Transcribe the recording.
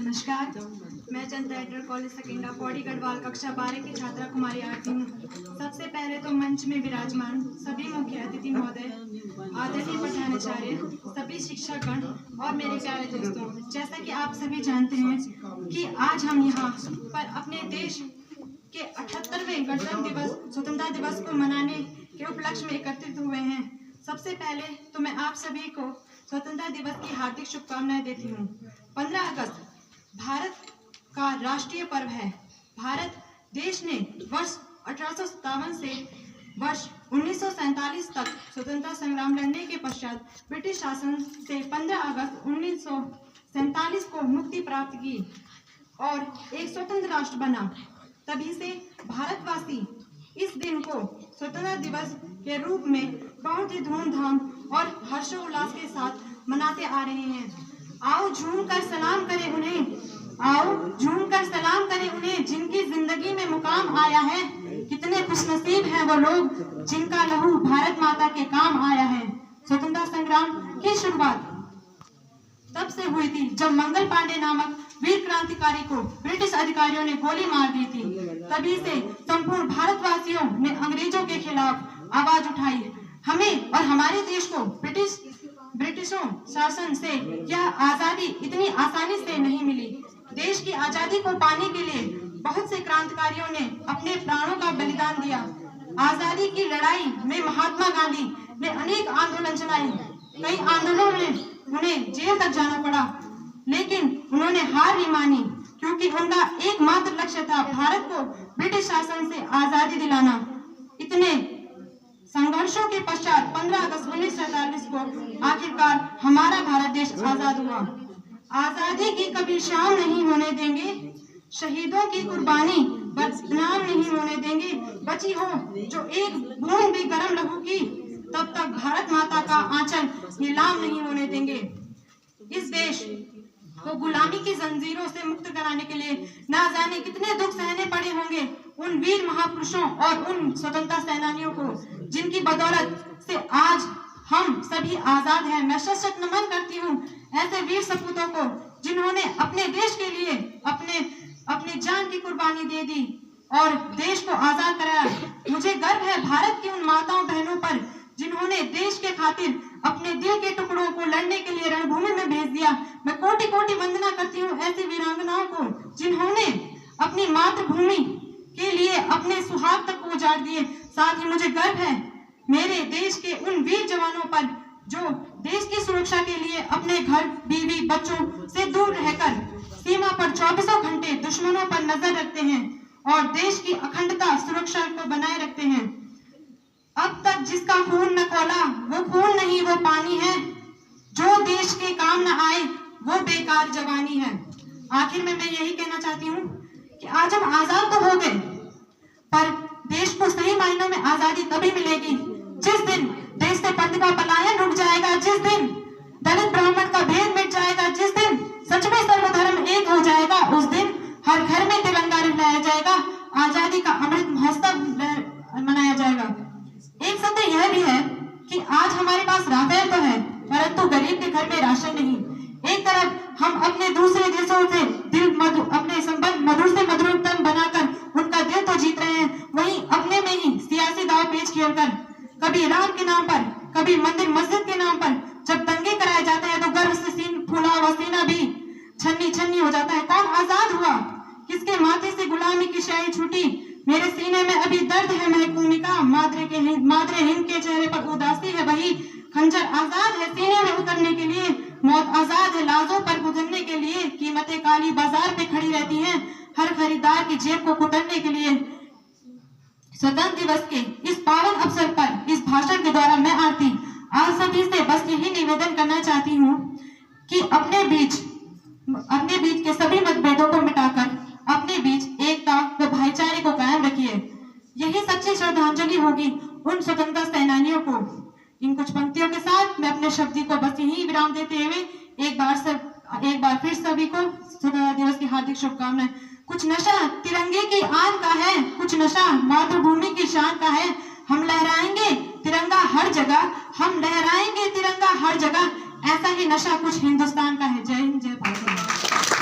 नमस्कार, मैं जनता inter college सेकेंडा Pauri Garhwal कक्षा 12 की छात्रा कुमारी आरती हूँ। सबसे पहले तो मंच में विराजमान सभी मुख्य अतिथि महोदय, आदरणीय प्रधानाचार्य, सभी शिक्षकगण और मेरे प्यारे दोस्तों, जैसा कि आप सभी जानते हैं कि आज हम यहाँ पर अपने देश के 78वें गणतंत्र दिवस स्वतंत्रता दिवस को मनाने के उपलक्ष्य में एकत्रित हुए हैं। सबसे पहले तो मैं आप सभी को स्वतंत्रता दिवस की हार्दिक शुभकामनाएं देती हूँ। 15 अगस्त भारत का राष्ट्रीय पर्व है। भारत देश ने वर्ष 1857 से वर्ष 1947 तक स्वतंत्रता संग्राम लड़ने के पश्चात ब्रिटिश शासन से 15 अगस्त 1947 को मुक्ति प्राप्त की और एक स्वतंत्र राष्ट्र बना। तभी से भारतवासी इस दिन को स्वतंत्रता दिवस के रूप में बहुत ही धूमधाम और हर्षोल्लास के साथ मनाते आ रहे हैं। आओ झूम कर सलाम करें उन्हें जिनकी जिंदगी में मुकाम आया है। कितने खुशनसीब हैं वो लोग जिनका लहू भारत माता के काम आया है। स्वतंत्रता संग्राम की शुरुआत तब से हुई थी जब मंगल पांडे नामक वीर क्रांतिकारी को ब्रिटिश अधिकारियों ने गोली मार दी थी। तभी से संपूर्ण भारतवासियों ने अंग्रेजों के खिलाफ आवाज उठाई। हमें और हमारे देश को ब्रिटिशों शासन से यह आजादी इतनी आसानी से नहीं मिली। देश की आजादी को पाने के लिए बहुत से क्रांतिकारियों ने अपने प्राणों का बलिदान दिया। आजादी की लड़ाई में महात्मा गांधी ने अनेक आंदोलन चलाए। कई आंदोलनों में उन्हें जेल तक जाना पड़ा, लेकिन उन्होंने हार नहीं मानी, क्योंकि उनका एकमात्र लक्ष्य था भारत को ब्रिटिश शासन से आजादी दिलाना। इतने संघर्षों के पश्चात 15 अगस्त 1947 को आखिरकार हमारा भारत देश आजाद हुआ। आजादी की कभी शाम नहीं होने देंगे, शहीदों की कुर्बानी बदनाम नहीं होने देंगे। बची हो जो एक बूंद भी गर्म लहू की, तब तक भारत माता का आंचल नीलाम नहीं होने देंगे। इस देश को गुलामी की जंजीरों से मुक्त कराने के लिए ना जाने कितने दुख सहने पड़े होंगे उन वीर महापुरुषों और उन स्वतंत्रता सेनानियों को, जिनकी बदौलत से आज हम सभी आजाद हैं। मैं सशक्त नमन करती हूँ ऐसे वीर सपूतों को जिन्होंने अपने देश के लिए अपनी जान की कुर्बानी दे दी और देश को आजाद कराया। मुझे गर्व है भारत की उन माताओं बहनों पर जिन्होंने देश के खातिर अपने दिल के टुकड़ों को लड़ने के लिए रणभूमि में भेज दिया। मैं कोटि कोटि वंदना करती हूँ ऐसी वीरांगनाओं को जिन्होंने अपनी मातृभूमि के लिए अपने सुहाग तक उजाड़ दिए। साथ ही मुझे गर्व है मेरे देश के उन वीर जवानों पर जो देश की सुरक्षा के लिए अपने घर, बीवी, बच्चों से दूर रहकर सीमा पर 24 घंटे दुश्मनों पर नजर रखते हैं और देश की अखंडता सुरक्षा को बनाए रखते हैं। अब तक जिसका खून न खौला वो खून नहीं, वो पानी है। जो देश के काम न आए वो बेकार जवानी है। आखिर में मैं यही कहना चाहती हूँ कि आज हम आजाद तो हो गए, पर देश को सही मायनों में आजादी तभी मिलेगी जिस दिन देश से पंथ का पलायन रुक जाएगा, जिस दिन दलित ब्राह्मण का भेद मिट जाएगा, जिस दिन सच में सर्वधर्म एक हो जाएगा, उस दिन हर घर में तिरंगा लहराया जाएगा, आजादी का अमृत महोत्सव मनाया जाएगा। एक सत्य यह भी है कि आज हमारे पास राफेल तो है, परंतु गरीब के घर में राशन नहीं। एक तरफ हम अपने दूसरे देशों से अपने संबंध मधुर से मधुरतम बनाकर उनका दिल तो जीत रहे हैं, वहीं अपने में ही सियासी दाव पेच खेलकर कभी राम के नाम पर, कभी मंदिर मस्जिद के नाम पर जब दंगे कराए जाते हैं तो गर्व से फूला हुआ सीना भी छन्नी छन्नी हो जाता है। कौन आजाद हुआ? किसके माथे से गुलामी की शाही छूटी? मेरे सीने में अभी दर्द है महकूमी का, मादरे हिंद के चेहरे पर उदासी है वही। खंजर आजाद है सीने में उतरने के लिए, मौत आजाद है लाजों पर गुजरने के लिए। कीमतें काली बाजार पे खड़ी रहती हैं हर खरीदार की जेब को कुतरने के लिए। स्वतंत्रता दिवस के इस पावन अवसर पर इस भाषण के द्वारा मैं आरती आप सभी से बस यही निवेदन करना चाहती हूँ कि अपने बीच के सभी मतभेदों को मिटाकर अपने बीच एकता व भाईचारे को कायम रखिए। यही सच्ची श्रद्धांजलि होगी उन स्वतंत्रता सेनानियों को। इन कुछ पंक्तियों के साथ मैं अपने शब्द को बस यही विराम देते हुए एक बार फिर सभी को स्वतंत्रता दिवस की हार्दिक शुभकामनाएं। कुछ नशा तिरंगे की आन का है, कुछ नशा मातृभूमि की शान का है। हम लहराएंगे तिरंगा हर जगह, हम लहराएंगे तिरंगा हर जगह। ऐसा ही नशा कुछ हिंदुस्तान का है। जय हिंद, जय भारत।